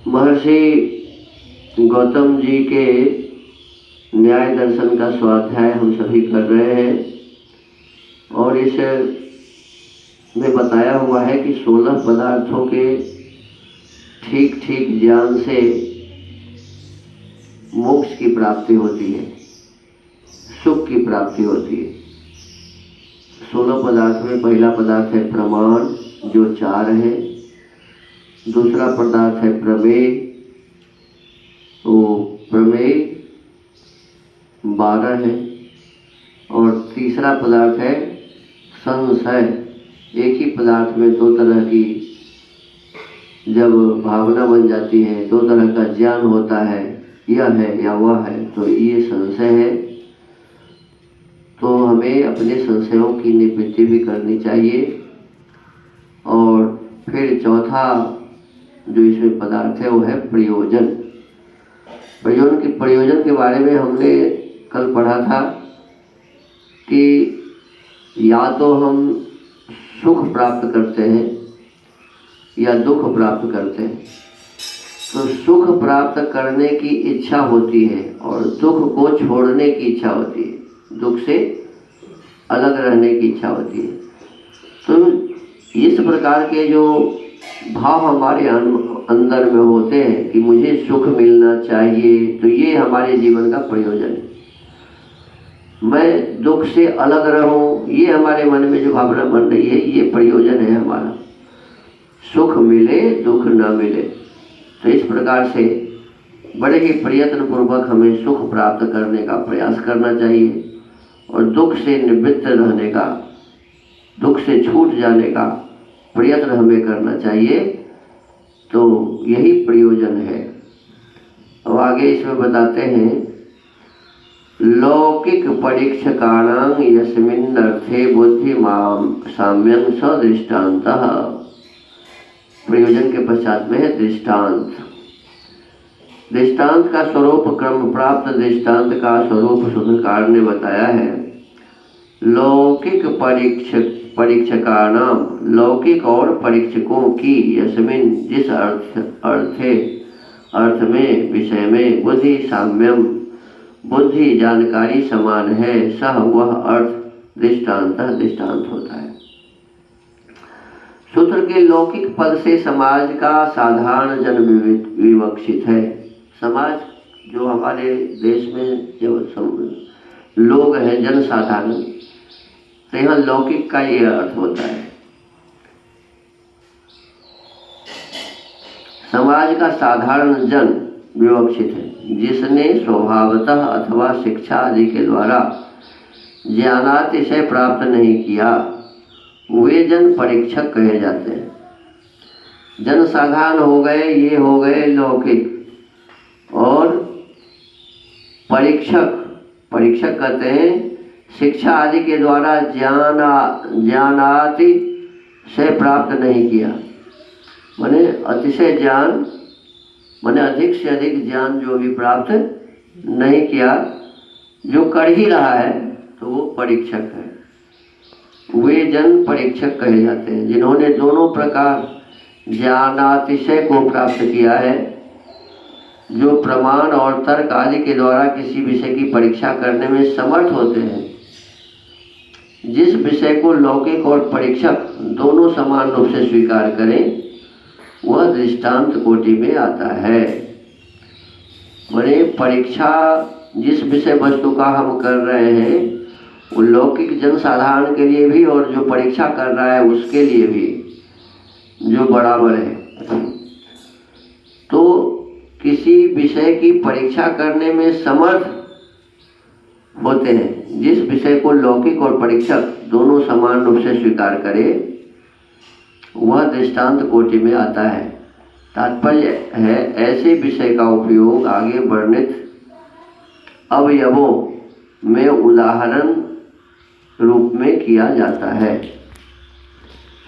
महर्षि गौतम जी के न्याय दर्शन का स्वाध्याय हम सभी कर रहे हैं और इस में बताया हुआ है कि 16 पदार्थों के ठीक ठीक ज्ञान से मोक्ष की प्राप्ति होती है, सुख की प्राप्ति होती है। 16 पदार्थ में पहला पदार्थ है प्रमाण, जो 4 है। दूसरा पदार्थ है प्रमेय, वो प्रमेय 12 है। और तीसरा पदार्थ है संशय। एक ही पदार्थ में 2 तरह की जब भावना बन जाती है, 2 तरह का ज्ञान होता है, यह है या वह है, तो ये संशय है। तो हमें अपने संशयों की निवृत्ति भी करनी चाहिए। और फिर चौथा जो इसमें पदार्थ है वो है प्रयोजन। प्रयोजन के बारे में हमने कल पढ़ा था कि या तो हम सुख प्राप्त करते हैं या दुख प्राप्त करते हैं। तो सुख प्राप्त करने की इच्छा होती है और दुख को छोड़ने की इच्छा होती है, दुख से अलग रहने की इच्छा होती है। तो इस प्रकार के जो भाव हमारे अंदर में होते हैं कि मुझे सुख मिलना चाहिए, तो ये हमारे जीवन का प्रयोजन है। मैं दुख से अलग रहूं, ये हमारे मन में जो भावना बन रही है, ये प्रयोजन है हमारा। सुख मिले दुख न मिले, तो इस प्रकार से बड़े ही प्रयत्न पूर्वक हमें सुख प्राप्त करने का प्रयास करना चाहिए और दुख से निवृत्त रहने का, दुख से छूट जाने का प्रयत्न हमें करना चाहिए। तो यही प्रयोजन है। अब आगे इसमें बताते हैं, लौकिक परीक्षकाणां यस्मिन् अर्थे बुद्धिमान् साम्यं सदृष्टान्तः। प्रयोजन के पश्चात में है दृष्टांत। दृष्टांत का स्वरूप क्रम प्राप्त दृष्टांत का स्वरूप सूत्रकार ने बताया है। लौकिक परीक्षकाणां, लौकिक और परीक्षकों की, यस्मिन् जिस अर्थ में, विषय में, बुद्धि साम्यम, बुद्धि जानकारी समान है, सह वह अर्थ दृष्टांत दृष्टांत होता है। सूत्र के लौकिक पद से समाज का साधारण जन विवक्षित है। समाज जो हमारे देश में जो लोग हैं, जन साधारण, तो यहाँ लौकिक का ये अर्थ होता है। समाज का साधारण जन विवक्षित है, जिसने स्वभावतः अथवा शिक्षा आदि के द्वारा ज्ञानातिशय प्राप्त नहीं किया, वे जन परीक्षक कहे जाते हैं। जन साधारण हो गए, ये हो गए लौकिक। और परीक्षक कहते हैं शिक्षा आदि के द्वारा ज्ञानाति से प्राप्त नहीं किया, माने अतिशय ज्ञान, माने अधिक से अधिक ज्ञान जो भी प्राप्त नहीं किया, जो कर ही रहा है, तो वो परीक्षक है। वे जन परीक्षक कहे जाते हैं जिन्होंने दोनों प्रकार ज्ञानातिशय को प्राप्त किया है, जो प्रमाण और तर्क आदि के द्वारा किसी विषय की परीक्षा करने में समर्थ होते हैं। जिस विषय को लौकिक और परीक्षक दोनों समान रूप से स्वीकार करें, वह दृष्टांत कोटि में आता है। माने परीक्षा जिस विषय वस्तु का हम कर रहे हैं, वो लौकिक जन साधारण के लिए भी और जो परीक्षा कर रहा है उसके लिए भी जो बराबर है। तो किसी विषय की परीक्षा करने में समर्थ होते हैं, जिस विषय को लौकिक और परीक्षक दोनों समान रूप से स्वीकार करे, वह दृष्टांत कोटि में आता है। तात्पर्य है ऐसे विषय का उपयोग आगे वर्णित अवयवों में उदाहरण रूप में किया जाता है।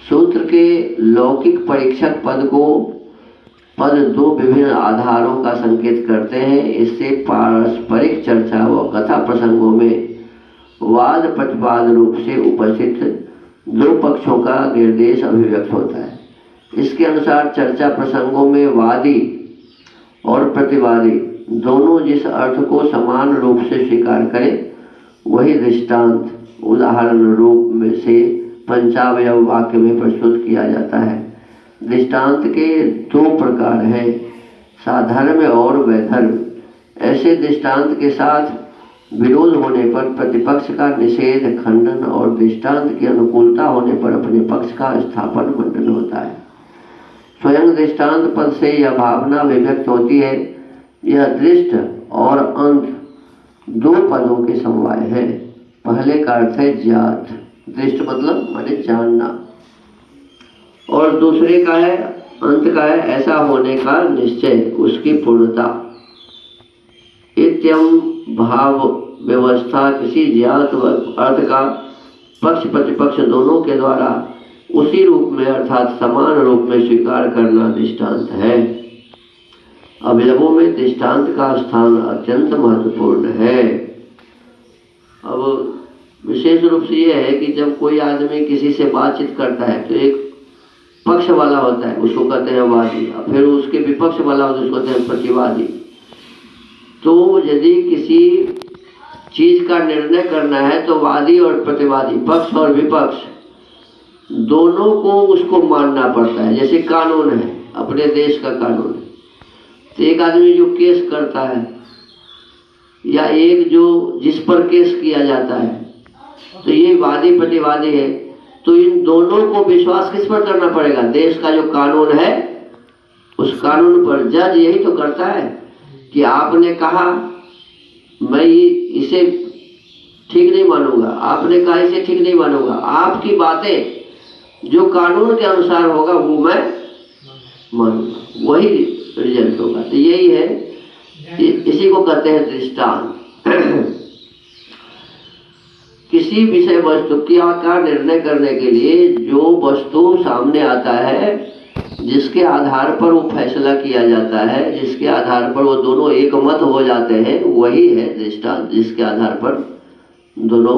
सूत्र के लौकिक परीक्षक पद पद 2 विभिन्न आधारों का संकेत करते हैं। इससे पारस्परिक चर्चा व कथा प्रसंगों में वाद प्रतिवाद रूप से उपस्थित 2 पक्षों का निर्देश अभिव्यक्त होता है। इसके अनुसार चर्चा प्रसंगों में वादी और प्रतिवादी दोनों जिस अर्थ को समान रूप से स्वीकार करें वही दृष्टांत उदाहरण रूप में से पंचावयव वाक्य में प्रस्तुत किया जाता है। दृष्टांत के दो प्रकार हैं, साधर्म्य और वैधर्म। ऐसे दृष्टांत के साथ विरोध होने पर प्रतिपक्ष का निषेध खंडन और दृष्टांत की अनुकूलता होने पर अपने पक्ष का स्थापन मंडन होता है। स्वयं दृष्टांत पद से यह भावना विभक्त होती है, यह दृष्ट और अंत दो पदों के समवाय है। पहले का अर्थ है ज्ञात, दृष्ट मतलब माने जानना, और दूसरे का है अंत का है ऐसा होने का निश्चय, उसकी पूर्णता। इत्यम भाव व्यवस्था किसी ज्ञात अर्थ का पक्ष प्रतिपक्ष दोनों के द्वारा उसी रूप में अर्थात समान रूप में स्वीकार करना दृष्टांत है। अवयवों में दृष्टांत का स्थान अत्यंत महत्वपूर्ण है। अब विशेष रूप से यह है कि जब कोई आदमी किसी से बातचीत करता है तो एक पक्ष वाला होता है, उसको कहते हैं वादी, और फिर उसके विपक्ष वाला होता है, उसको कहते हैं प्रतिवादी। तो यदि किसी चीज का निर्णय करना है तो वादी और प्रतिवादी, पक्ष और विपक्ष दोनों को उसको मानना पड़ता है। जैसे कानून है, अपने देश का कानून है, तो एक आदमी जो केस करता है या एक जो जिस पर केस किया जाता है, तो ये वादी प्रतिवादी है, तो इन दोनों को विश्वास किस पर करना पड़ेगा? देश का जो कानून है उस कानून पर। जज यही तो करता है कि आपने कहा मैं इसे ठीक नहीं मानूंगा, आपने कहा इसे ठीक नहीं मानूंगा, आपकी बातें जो कानून के अनुसार होगा वो मैं मानूंगा, वही रिजल्ट होगा। तो यही है, इसी को कहते हैं दृष्टांत। किसी विषय वस्तु का निर्णय करने के लिए जो वस्तु सामने आता है, जिसके आधार पर वो फैसला किया जाता है, जिसके आधार पर वो दोनों एक मत हो जाते हैं, वही है दृष्टांत, जिसके आधार पर दोनों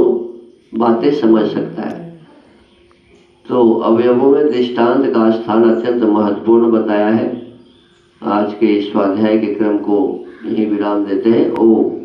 बातें समझ सकता है। तो अवयवों में दृष्टांत का स्थान अत्यंत महत्वपूर्ण बताया है। आज के इस स्वाध्याय के क्रम को यहीं विराम देते हैं। ओम